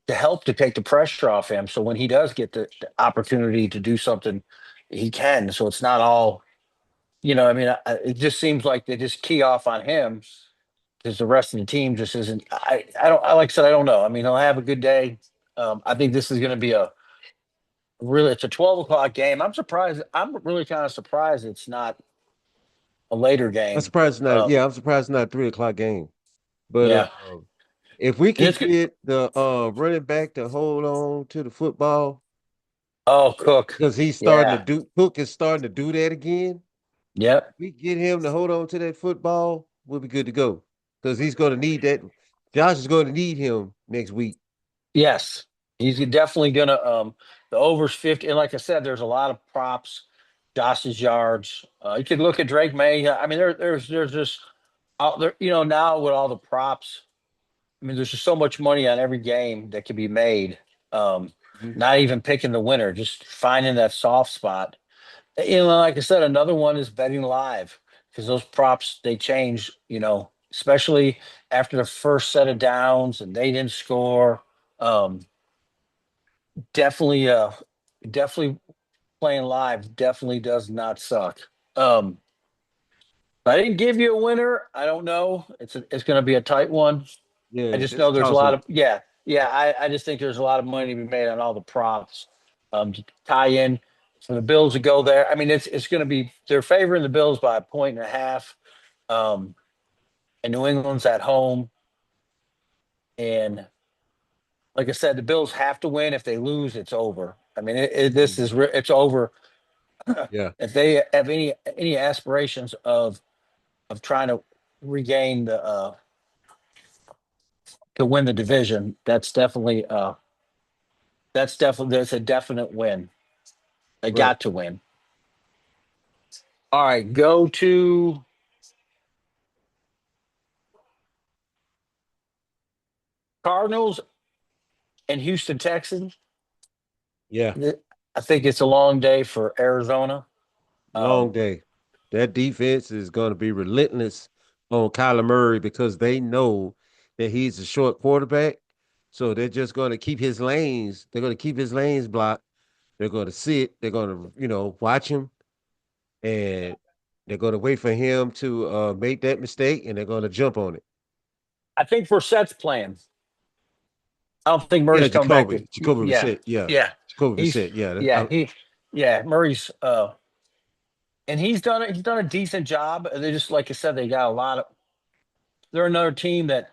to help to take the pressure off him. So when he does get the opportunity to do something, he can. So it's not all. I mean, it just seems like they just key off on him because the rest of the team just isn't. I don't. I like I said, I don't know. I mean, he'll have a good day. I think this is going to be a really. It's a 12 o'clock game. I'm surprised. I'm really kind of surprised it's not a later I'm game. surprised it's not. Uh, Yeah, I'm surprised it's not a 3 o'clock game. But yeah, if we and could it's good. get the running back to hold on to the football, Oh, Cook. because he's starting to Yeah. do Cook is starting to do that again. Yep. We get him to hold on to that football, we'll be good to go. Because he's going to need that. Josh is going to need him next week. Yes. He's definitely gonna. The overs 50, and like I said, there's a lot of props. Josh's yards. You could look at Drake May. I mean, there's just out there. You know, now with all the props. I mean, there's just so much money on every game that can be made. Um, Mhm. Not even picking the winner, just finding that soft spot. You know, like I said, another one is betting live because those props they change. You know, especially after the first set of downs and they didn't score. Um, definitely, definitely playing live definitely does not suck. Um, I didn't give you a winner. I don't know. It's going to be a tight one. I Yeah, just that's know a there's a toss lot up. of yeah. I just think there's a lot of money to be made on all the props. To tie in for the Bills to go there. I mean, it's going to be they're favoring the Bills by 1.5. Um, and New England's at home, and like I said, the Bills have to win. If they lose, it's over. I mean, this Mhm. is it's over. Yeah, If they have any aspirations of trying to regain the to win the division, that's a definite win. They right. got to win. All right, go to Cardinals and Houston Texans. Yeah, I think it's a long day for Arizona. long Um, day. That defense is going to be relentless on Kyler Murray because they know that he's a short quarterback. So they're just going to keep his lanes. They're going to keep his lanes blocked. They're going to sit. They're going to, watch him, and they're going to wait for him to make that mistake, and they're going to jump on it. I think Brissett's playing. I don't think Yeah, Murray's coming back to. Jacoby Yeah, Brissett. Yeah, yeah. Jacoby He's Brissett. Yeah, yeah yeah Murray's and he's done a decent job. They just like I said, they got a lot of. They're another team that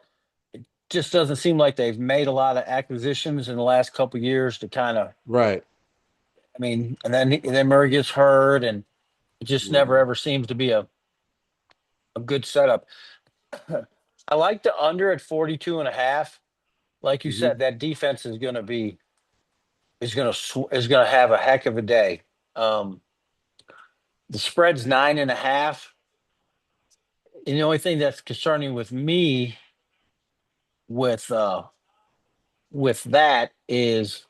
just doesn't seem like they've made a lot of acquisitions in the last couple of years to kind of. right. I mean, and then Murray gets hurt, and it just never Mhm. ever seems to be a good setup. I like the under at 42 and a half. Like you Mhm. said, that defense is going to have a heck of a day. Um, the spread's 9.5. And the only thing that's concerning with me with uh with that is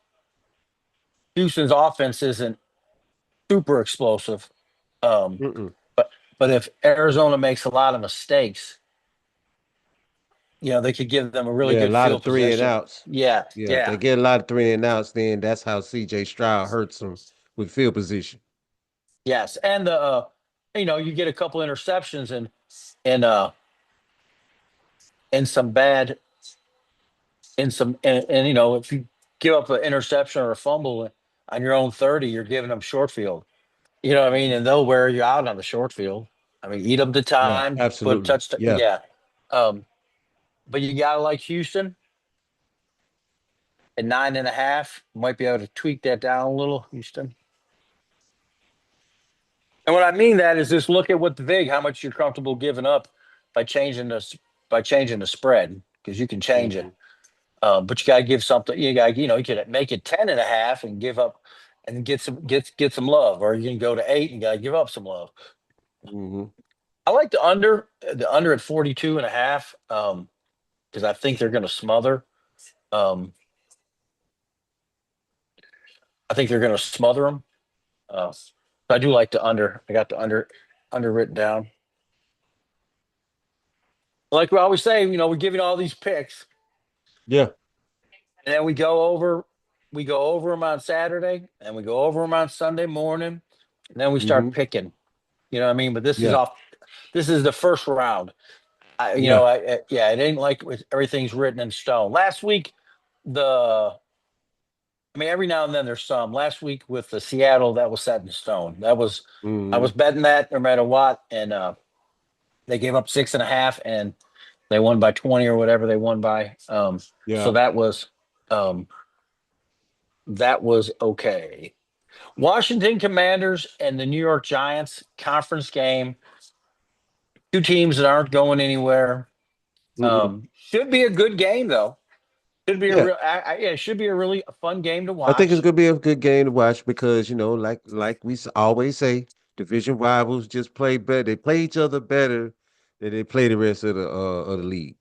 Houston's offense isn't super explosive. Um, Mm-mm. but if Arizona makes a lot of mistakes, they could give them a really Yeah, a good lot field of three and position. outs. Yeah, Yeah, if yeah, they get a lot of three and outs, then that's how CJ Stroud hurts them with field position. yes. And the you get a couple interceptions and and some bad and if you give up an interception or a fumble on your own 30, you're giving them short field. You know what I mean? And they'll wear you out on the short field. I mean, eat them to Yeah, time, put a absolutely. touchdown. Yeah. Yeah. Um, but you gotta like Houston at 9.5. Might be able to tweak that down a little, Houston. And what I mean that is just look at what the vig, how much you're comfortable giving up by changing this by changing the spread because you can change it. Mhm. But you got to give something. You can make it 10.5 and give up and get some love, or you can go to 8 and got to give up some love. Mhm. I like the under at 42.5, because I think they're going to smother. Um, I think they're going to smother them. So I do like the under. I got the under written down. Like we always say, we're giving all these picks, Yeah. and then we go over them on Saturday, and we go over them on Sunday morning, and then we start Mhm. picking. You know what I mean? But this is Yeah. off. This is the first round. Yeah. Yeah, it ain't like everything's written in stone. Last week, the I mean, every now and then there's some. Last week with the Seattle, that was set in stone. I Hmm. was betting that no matter what, and they gave up 6.5, and they won by 20 or whatever they won by. So Yeah. um, that was okay. Washington Commanders and the New York Giants conference game. Two teams that aren't going anywhere. Hmm. Should be a good game though. Should be a Yeah. real, yeah. It should be a really fun game to I think it's watch. gonna be a good game to watch because like we always say, division rivals just play better. They play each other better than they play the rest of the league.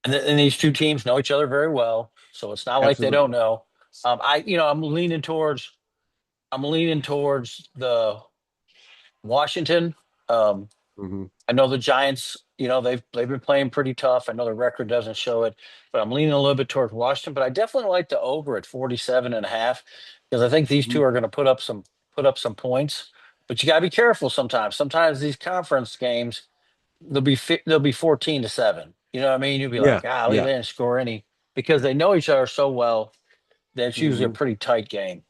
And these two teams know each other very well, so it's not like they don't Absolutely. know. I'm leaning towards the Washington. Um, Hmm. I know the Giants. They've been playing pretty tough. I know the record doesn't show it, but I'm leaning a little bit towards Washington. But I definitely like the over at 47.5 because I think these Hmm. two are going to put up some points. But you got to be careful sometimes. Sometimes these conference games they'll be 14-7. You know what I mean? You'll be like, Yeah. golly, they Yeah. didn't score any because they know each other so well that it's usually a Hmm. pretty tight game.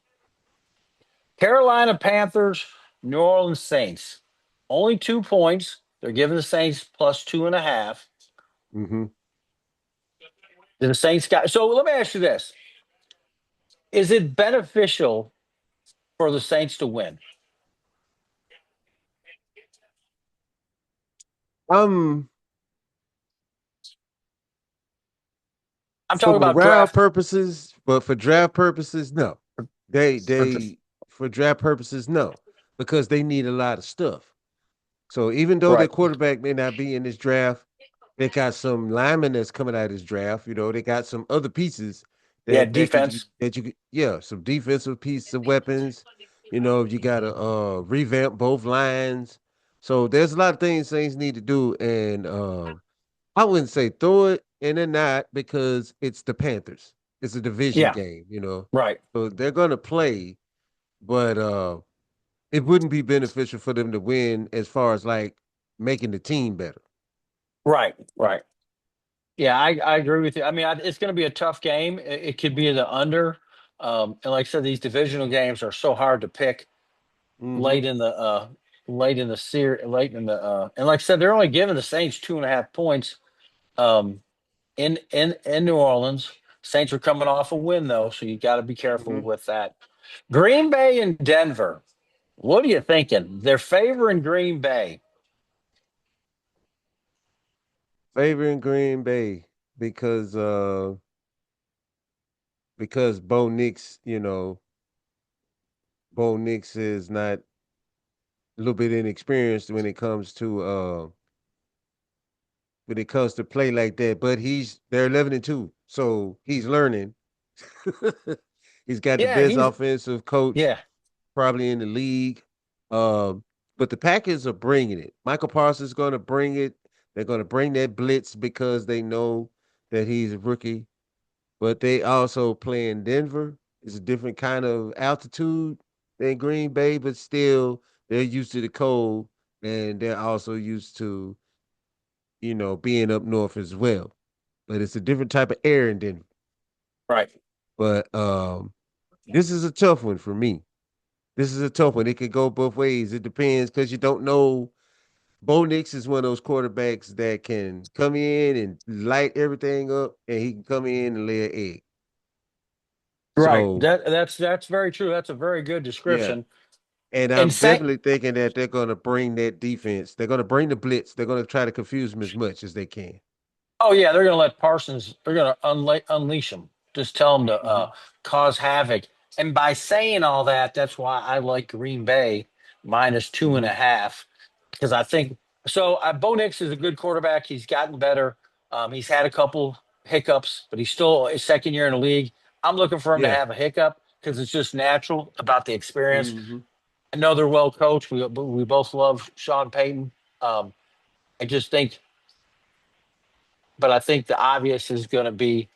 Carolina Panthers, New Orleans Saints. Only 2 points. They're giving the Saints plus 2.5. Hmm. The Saints got so let me ask you this. Is it beneficial for the Saints to win? Um, I'm for talking about morale draft purposes, but for draft purposes, no. They for, they for draft purposes, no, because they need a lot of stuff. So even though their right. quarterback may not be in this draft, they got some linemen that's coming out of this draft. They got some other pieces Yeah, that defense. you could, yeah, some defensive pieces of weapons. You got to revamp both lines. So there's a lot of things Saints need to do, and I wouldn't say throw it in a knot because it's the Panthers. It's a division Yeah, game. right. So they're gonna play, but it wouldn't be beneficial for them to win as far as like making the team better. Right. Right. Yeah, I agree with you. I mean, it's going to be a tough game. It could be the under. And like I said, these divisional games are so hard to pick Hmm. late in the and like I said, they're only giving the Saints 2.5 points um in New Orleans. Saints are coming off a win though, so you got to be careful Hmm. with that. Green Bay and Denver. What are you thinking? They're favoring Green Bay. Favoring Green Bay because Bo Nix, Bo Nix is not a little bit inexperienced when it comes to play like that, but they're 11-2, so he's learning. He's got the Yeah, best offensive coach yeah, probably in the league. Um, but the Packers are bringing it. Michael Parsons is going to bring it. They're going to bring that blitz because they know that he's a rookie. But they also play in Denver. It's a different kind of altitude than Green Bay, but still they're used to the cold and they're also used to, being up north as well. But it's a different type of air in Denver. right, But this is a tough one for me. This is a tough one. It could go both ways. It depends because you don't know. Bo Nix is one of those quarterbacks that can come in and light everything up, and he can come in and lay an egg. right. So That's very true. That's a very good yeah, description. and And I'm Saint, definitely thinking that they're going to bring that defense. They're going to bring the blitz. They're going to try to confuse him as much as they can. oh yeah, they're going to let Parsons. They're going to unleash him. Just tell him to Hmm. cause havoc. And by saying all that, that's why I like Green Bay minus two and Hmm. a half because I think so. Bo Nix is a good quarterback. He's gotten better. He's had a couple hiccups, but he's still his second year in the league. I'm looking for him to Yeah. have a hiccup because it's just natural about the experience. Hmm. I know they're well coached. We both love Sean Payton. Um, I just think, but I think the obvious is going to be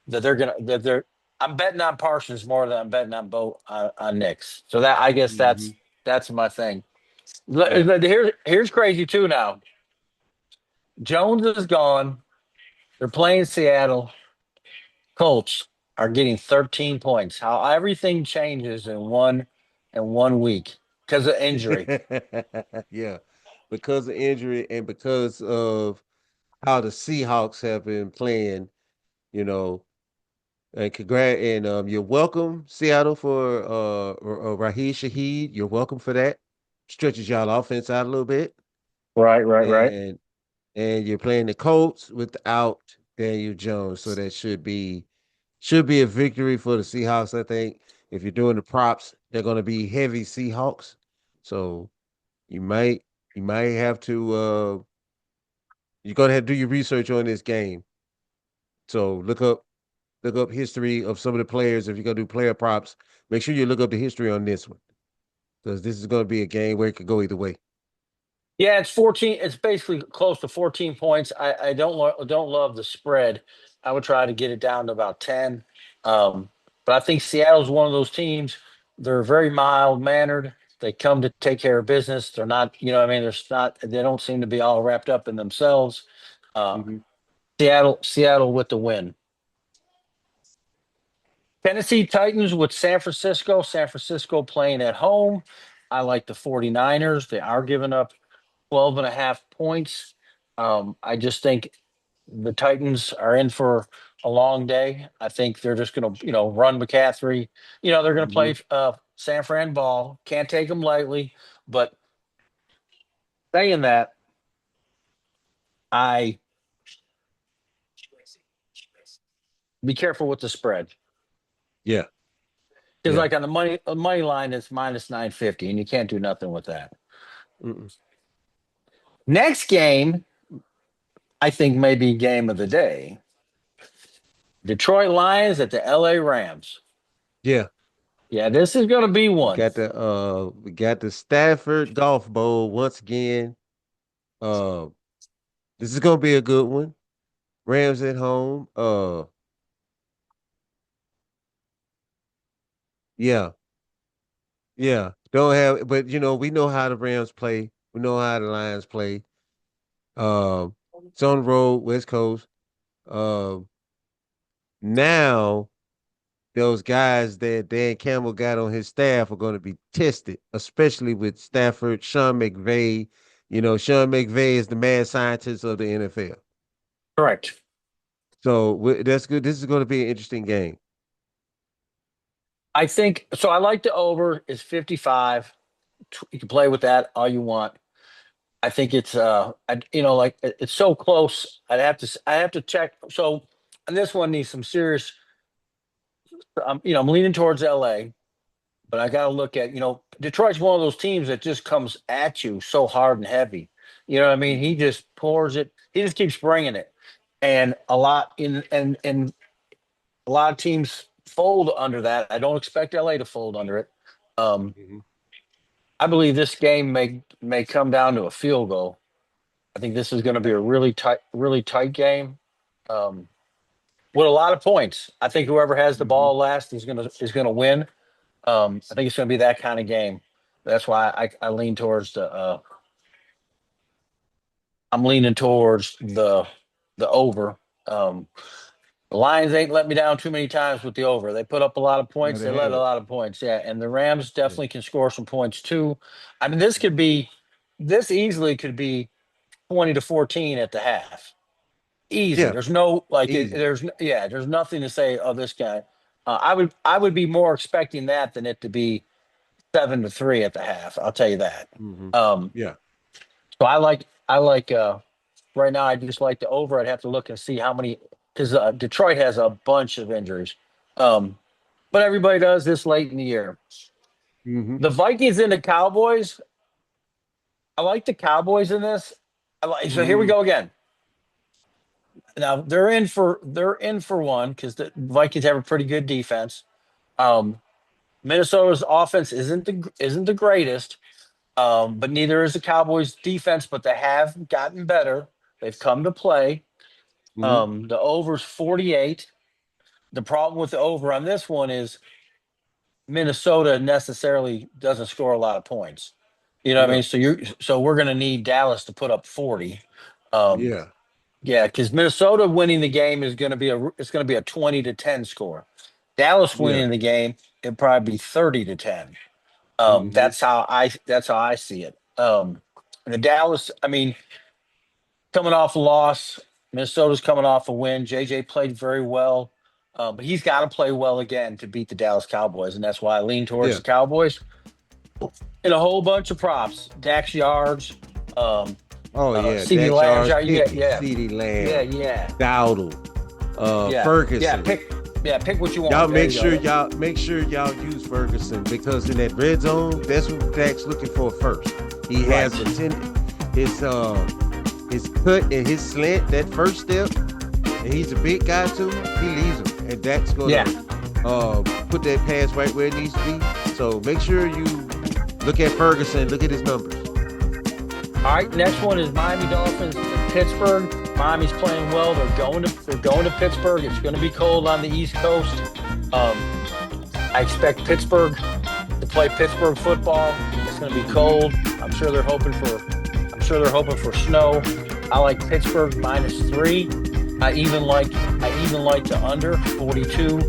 that they're going to that they're. I'm betting on Parsons more than I'm betting on Knicks. So that I guess Hmm. that's my thing. Yeah. Here's crazy too now. Jones is gone. They're playing Seattle. Colts are getting 13 points. How everything changes in one week because of injury. Yeah, because of injury and because of how the Seahawks have been playing, you know. And you're welcome, Seattle, for Raheem Shaheed. You're welcome for that. Stretches y'all offense out a little bit. Right, right, right. And you're playing the Colts without Daniel Jones. So that should be a victory for the Seahawks, I think. If you're doing the props, they're gonna be heavy Seahawks. So you might you might have to you're gonna have to do your research on this game. So look up history of some of the players. If you're gonna do player props, make sure you look up the history on this one. Because this is gonna be a game where it could go either way. Yeah, it's 14. It's basically close to 14 points. I don't love the spread. I would try to get it down to about 10. But I think Seattle's one of those teams. They're very mild mannered. They come to take care of business. They're not, what I mean, they're not. They don't seem to be all wrapped up in themselves. Uh, Hmm. Seattle with the win. Tennessee Titans with San Francisco. San Francisco playing at home. I like the 49ers. They are giving up 12 and a half points. I just think the Titans are in for a long day. I think they're just going to, run McCaffrey. They're going to Hmm. play San Fran ball. Can't take them lightly. But saying that, I be careful with the spread Yeah. because, Yeah. like on the money line, it's minus 950, and you can't do nothing with that. Mm-mm. Next game, I think maybe game of the day. Detroit Lions at the LA Rams. Yeah. Yeah, this is going to be one. We got the Stafford Golf Bowl once again. Uh this is gonna be a good one. Rams at home. Yeah, yeah. Don't have but we know how the Rams play. We know how the Lions play. It's on the road, West Coast. Um Now those guys that Dan Campbell got on his staff are going to be tested, especially with Stafford, Sean McVay. Sean McVay is the mad scientist of the NFL. Correct. So that's good. This is going to be an interesting game. I think so. I like the over is 55. You can play with that all you want. I think it's like it's so close. I have to check. So, and this one needs some serious. I'm leaning towards LA, but I got to look at Detroit's one of those teams that just comes at you so hard and heavy. You know what I mean? He Mhm. just pours it. He just keeps bringing it, and a lot of teams fold under that. I don't expect LA to fold under it. Um, Mhm. I believe this game may come down to a field goal. I think this is going to be a really tight game um, with a lot of points. I think whoever has the Mhm. ball last is gonna win. I think it's going to be that kind of game. That's why I lean towards the. I'm leaning towards the over. Um, the Lions ain't let me down too many times with the over. They put up a lot of No, points. they They let a haven't. lot of points. Yeah, and the Rams Yeah. definitely can score some points too. I mean, this easily could be 20 to 14 at the half. Easy. Yeah. There's no like Easy. there's nothing to say. Oh, this guy. I would be more expecting that than it to be 7-3 at the half. I'll tell you that. Hmm. Um, Yeah. so I like right now. I just like the over. I'd have to look and see how many because Detroit has a bunch of injuries. Um, but everybody does this late in the year. Hmm. The Vikings and the Cowboys. I like the Cowboys in this. So here we Hmm. go again. Now they're in for one because the Vikings have a pretty good defense. Um, Minnesota's offense isn't the greatest, but neither is the Cowboys' defense. But they have gotten better. They've come to play. Hmm. The over's 48. The problem with the over on this one is Minnesota necessarily doesn't score a lot of points. You know what I Yeah. mean? So we're going to need Dallas to put up 40. Yeah. Yeah, because Minnesota winning the game is going to be it's going to be a 20-10 score. Dallas Yeah. winning the game, it'd probably be 30-10. Hmm. That's how I see it. And the Dallas, I mean, coming off a loss, Minnesota's coming off a win. JJ played very well, but he's got to play well again to beat the Dallas Cowboys, and that's why I lean towards Yeah. the Cowboys. And a whole bunch of props, Dax yards, um, Oh yeah. CD Dax Lamb's, yards, yeah, pick yeah, CeeDee yeah, Lamb, yeah, Dowdle, yeah, yeah. Ferguson. Pick what you Y'all want. There make you sure go. y'all use Ferguson because in that red zone, that's what Dak's looking for first. He Right. has his cut and his slant, that first step, and he's a big guy too, he leaves him. And Dak's gonna Yeah. put that pass right where it needs to be. So make sure you look at Ferguson, look at his numbers. All right. Next one is Miami Dolphins in Pittsburgh. Miami's playing well. They're going to Pittsburgh. It's going to be cold on the East Coast. I expect Pittsburgh to play Pittsburgh football. It's going to be cold. I'm sure they're hoping for snow. I like Pittsburgh -3. I even like the under 42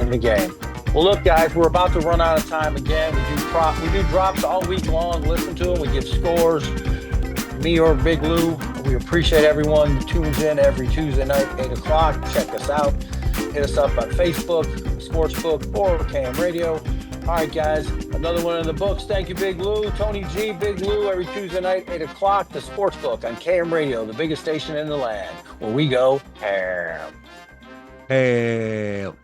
in the game. Well, look, guys, we're about to run out of time again. We do drops all week long. Listen to them. We give scores. Me or Big Lou. We appreciate everyone who tunes in every Tuesday night, 8 o'clock. Check us out. Hit us up on Facebook, Sportsbook, or KM Radio. All right, guys, another one in the books. Thank you, Big Lou. Tony G, Big Lou, every Tuesday night, 8 o'clock, the Sportsbook on KM Radio, the biggest station in the land, where we go ham. Hell.